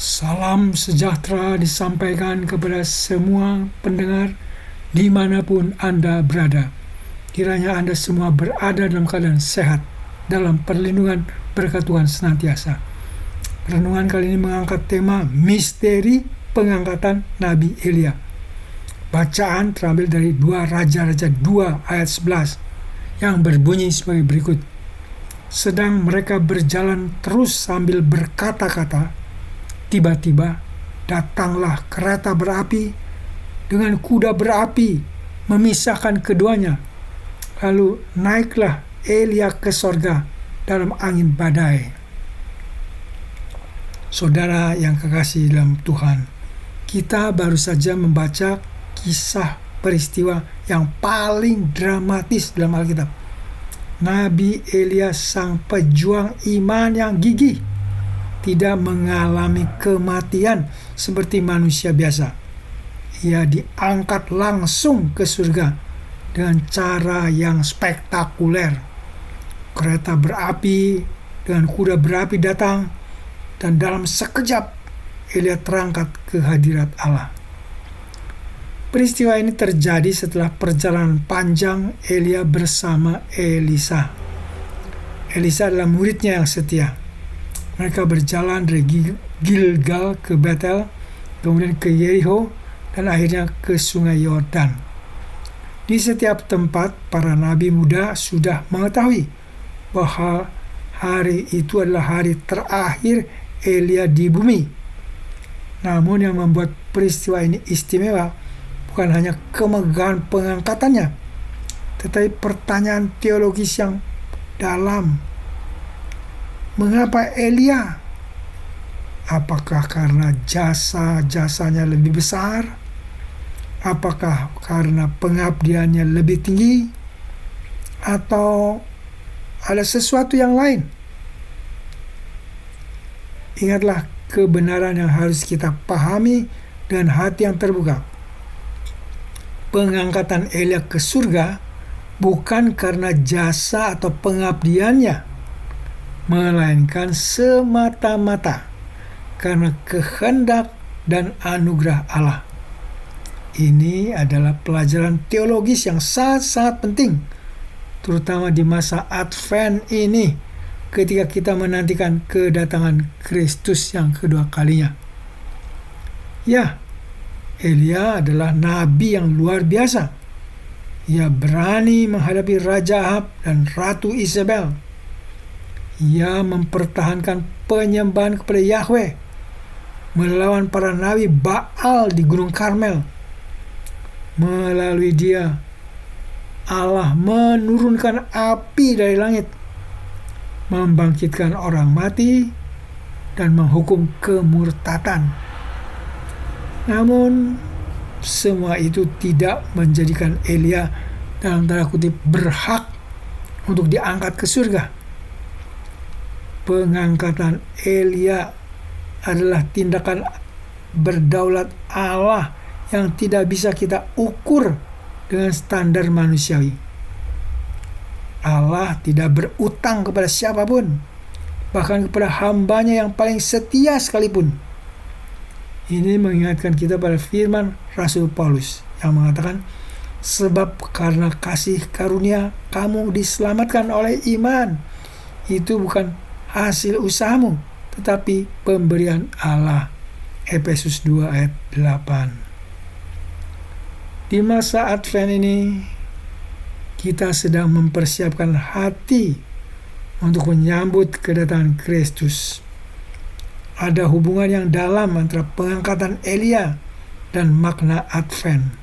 Salam sejahtera disampaikan kepada semua pendengar dimanapun Anda berada. Kiranya Anda semua berada dalam keadaan sehat, dalam perlindungan berkat Tuhan senantiasa. Renungan kali ini mengangkat tema misteri pengangkatan Nabi Elia. Bacaan terambil dari 2 Raja-Raja 2 ayat 11 yang berbunyi sebagai berikut. Sedang mereka berjalan terus sambil berkata-kata, tiba-tiba datanglah kereta berapi dengan kuda berapi memisahkan keduanya. Lalu naiklah Elia ke sorga dalam angin badai. Saudara yang kekasih dalam Tuhan, kita baru saja membaca kisah peristiwa yang paling dramatis dalam Alkitab. Nabi Elia, sang pejuang iman yang gigih, tidak mengalami kematian seperti manusia biasa. Ia diangkat langsung ke surga dengan cara yang spektakuler. Kereta berapi dengan kuda berapi datang, dan dalam sekejap Elia terangkat ke hadirat Allah. Peristiwa ini terjadi setelah perjalanan panjang Elia bersama Elisa. Elisa adalah muridnya yang setia. Mereka berjalan dari Gilgal ke Betel, kemudian ke Yeriko, dan akhirnya ke sungai Yordan. Di setiap tempat, para nabi muda sudah mengetahui bahwa hari itu adalah hari terakhir Elia di bumi. Namun yang membuat peristiwa ini istimewa bukan hanya kemegahan pengangkatannya, tetapi pertanyaan teologis yang dalam. Mengapa Elia? Apakah karena jasa-jasanya lebih besar? Apakah karena pengabdiannya lebih tinggi? Atau ada sesuatu yang lain? Ingatlah kebenaran yang harus kita pahami dengan hati yang terbuka. Pengangkatan Elia ke surga bukan karena jasa atau pengabdiannya, melainkan semata-mata karena kehendak dan anugerah Allah. Ini adalah pelajaran teologis yang sangat-sangat penting, terutama di masa Advent ini, ketika kita menantikan kedatangan Kristus yang kedua kalinya. Ya, Elia adalah nabi yang luar biasa. Ia berani menghadapi Raja Ahab dan Ratu Isabel. Ia mempertahankan penyembahan kepada Yahweh, melawan para nabi Baal di Gunung Karmel. Melalui dia, Allah menurunkan api dari langit, membangkitkan orang mati, dan menghukum kemurtatan. Namun, semua itu tidak menjadikan Elia dalam tanda kutip berhak untuk diangkat ke surga. Pengangkatan Elia adalah tindakan berdaulat Allah yang tidak bisa kita ukur dengan standar manusiawi. Allah tidak berutang kepada siapapun, bahkan kepada hambanya yang paling setia sekalipun. Ini mengingatkan kita pada firman Rasul Paulus yang mengatakan, sebab karena kasih karunia kamu diselamatkan oleh iman. Itu bukan hasil usahamu, tetapi pemberian Allah. Efesus 2 ayat 8. Di masa Advent ini, kita sedang mempersiapkan hati untuk menyambut kedatangan Kristus. Ada hubungan yang dalam antara pengangkatan Elia dan makna Advent.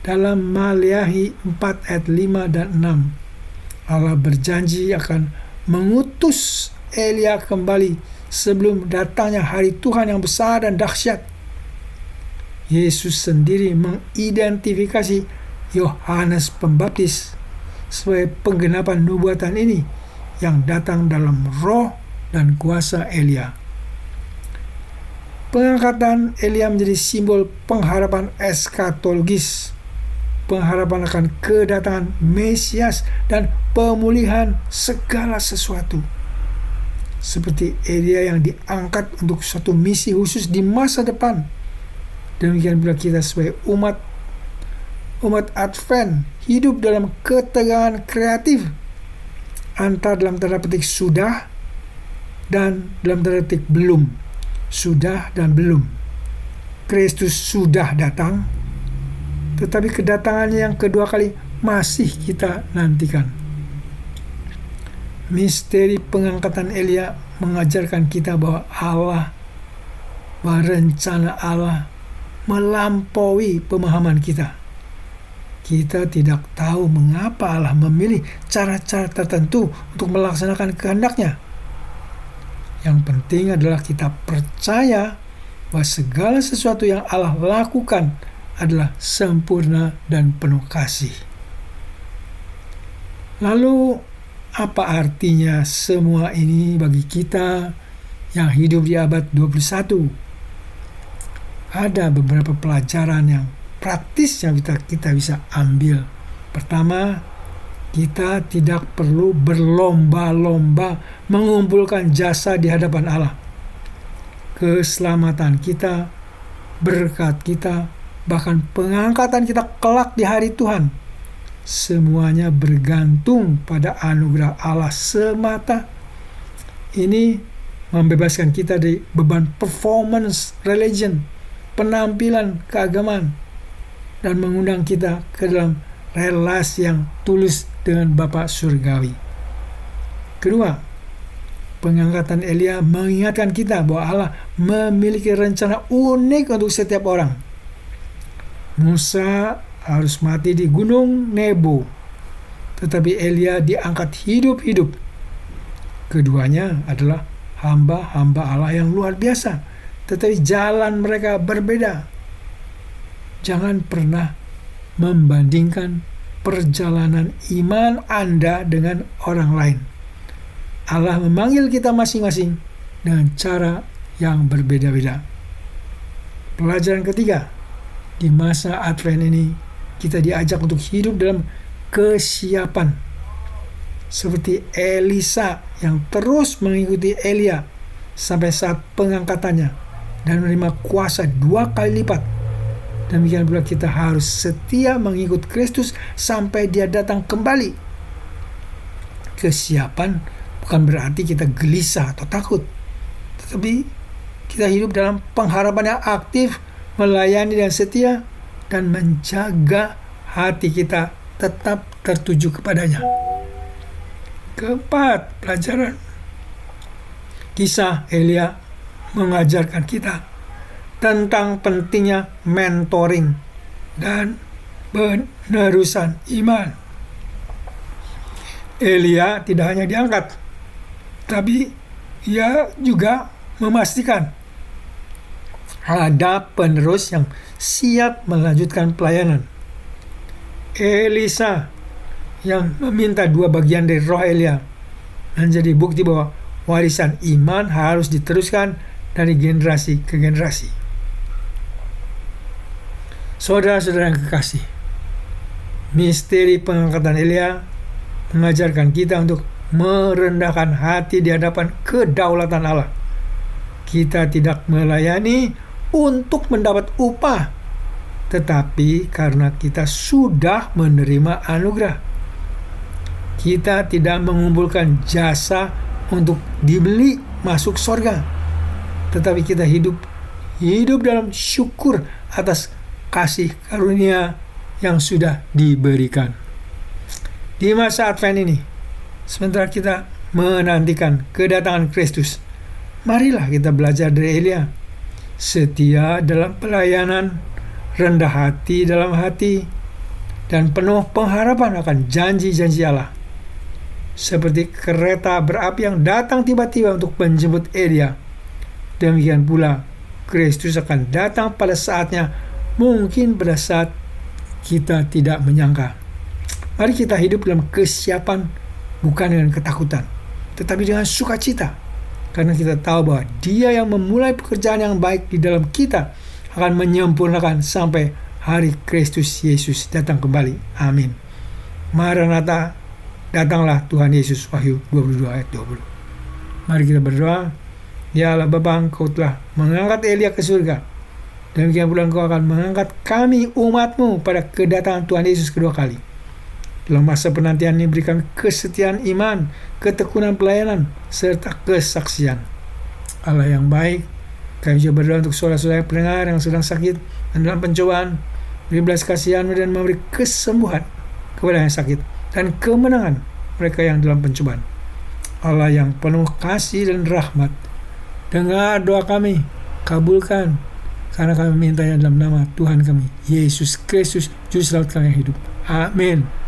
Dalam Maleakhi 4 ayat 5 dan 6, Allah berjanji akan mengutus Elia kembali sebelum datangnya hari Tuhan yang besar dan dahsyat. Yesus sendiri mengidentifikasi Yohanes Pembaptis sebagai penggenapan nubuatan ini yang datang dalam roh dan kuasa Elia. Pengangkatan Elia menjadi simbol pengharapan eskatologis, pengharapan akan kedatangan Mesias dan pemulihan segala sesuatu. seperti Elia yang diangkat untuk suatu misi khusus di masa depan. Demikian pula kita sebagai umat Advent hidup dalam ketegangan kreatif antara dalam tanda petik sudah dan dalam tanda petik belum. Sudah dan belum. Kristus sudah datang, tetapi kedatangannya yang kedua kali masih kita nantikan. Misteri pengangkatan Elia mengajarkan kita bahwa rencana Allah melampaui pemahaman kita. Kita tidak tahu mengapa Allah memilih cara-cara tertentu untuk melaksanakan kehendak-Nya. Yang penting adalah kita percaya bahwa segala sesuatu yang Allah lakukan adalah sempurna dan penuh kasih. Lalu, apa artinya semua ini bagi kita yang hidup di abad 21? Ada beberapa pelajaran yang praktis yang kita bisa ambil. Pertama, kita tidak perlu berlomba-lomba mengumpulkan jasa di hadapan Allah. Keselamatan kita, berkat kita, bahkan pengangkatan kita kelak di hari Tuhan, semuanya bergantung pada anugerah Allah semata. Ini membebaskan kita dari beban performance religion, penampilan keagamaan, dan mengundang kita ke dalam relasi yang tulus dengan Bapa Surgawi. Kedua, pengangkatan Elia mengingatkan kita bahwa Allah memiliki rencana unik untuk setiap orang. Musa harus mati di Gunung Nebo, tetapi Elia diangkat hidup-hidup. Keduanya adalah hamba-hamba Allah yang luar biasa, tetapi jalan mereka berbeda. Jangan pernah membandingkan perjalanan iman Anda dengan orang lain. Allah memanggil kita masing-masing dengan cara yang berbeda-beda. Pelajaran ketiga, di masa Advent ini kita diajak untuk hidup dalam kesiapan. Seperti Elisa yang terus mengikuti Elia sampai saat pengangkatannya dan menerima kuasa 2 kali lipat. Demikian pula kita harus setia mengikut Kristus sampai Dia datang kembali. Kesiapan bukan berarti kita gelisah atau takut, tetapi kita hidup dalam pengharapan yang aktif, melayani dan setia, dan menjaga hati kita tetap tertuju kepadanya. Keempat, pelajaran. Kisah Elia mengajarkan kita tentang pentingnya mentoring dan penerusan iman. Elia tidak hanya diangkat, tapi ia juga memastikan ada penerus yang siap melanjutkan pelayanan. Elisa yang meminta 2 bagian dari roh Elia menjadi bukti bahwa warisan iman harus diteruskan dari generasi ke generasi. Saudara-saudara yang kekasih, misteri pengangkatan Elia mengajarkan kita untuk merendahkan hati di hadapan kedaulatan Allah. Kita tidak melayani untuk mendapat upah, tetapi karena kita sudah menerima anugerah. Kita tidak mengumpulkan jasa untuk dibeli masuk surga, tetapi kita hidup dalam syukur atas kasih karunia yang sudah diberikan. Di masa Advent ini, sementara kita menantikan kedatangan Kristus, marilah kita belajar dari Elia. Setia dalam pelayanan, rendah hati dalam hati, dan penuh pengharapan akan janji-janji Allah. Seperti kereta berapi yang datang tiba-tiba untuk menjemput Elia, demikian pula Kristus akan datang pada saatnya, mungkin pada saat kita tidak menyangka. Mari kita hidup dalam kesiapan, bukan dengan ketakutan, tetapi dengan sukacita, karena kita tahu bahwa Dia yang memulai pekerjaan yang baik di dalam kita akan menyempurnakan sampai hari Kristus Yesus datang kembali. Amin. Maranatha, datanglah Tuhan Yesus. Wahyu 22 ayat 20. Mari kita berdoa. Ya Allah Bapa, Engkau telah mengangkat Elia ke surga. Demikian pula Engkau akan mengangkat kami umat-Mu pada kedatangan Tuhan Yesus kedua kali. Dalam masa penantian ini berikan kesetiaan iman, ketekunan pelayanan, serta kesaksian. Allah yang baik, kami juga berdoa untuk saudara-saudara pendengar yang sedang sakit dan dalam pencobaan. Beri belas kasihan-Mu dan memberi kesembuhan kepada yang sakit dan kemenangan mereka yang dalam pencobaan. Allah yang penuh kasih dan rahmat, dengar doa kami, kabulkan, karena kami mintanya dalam nama Tuhan kami, Yesus Kristus, Juru Selamat kami yang hidup. Amin.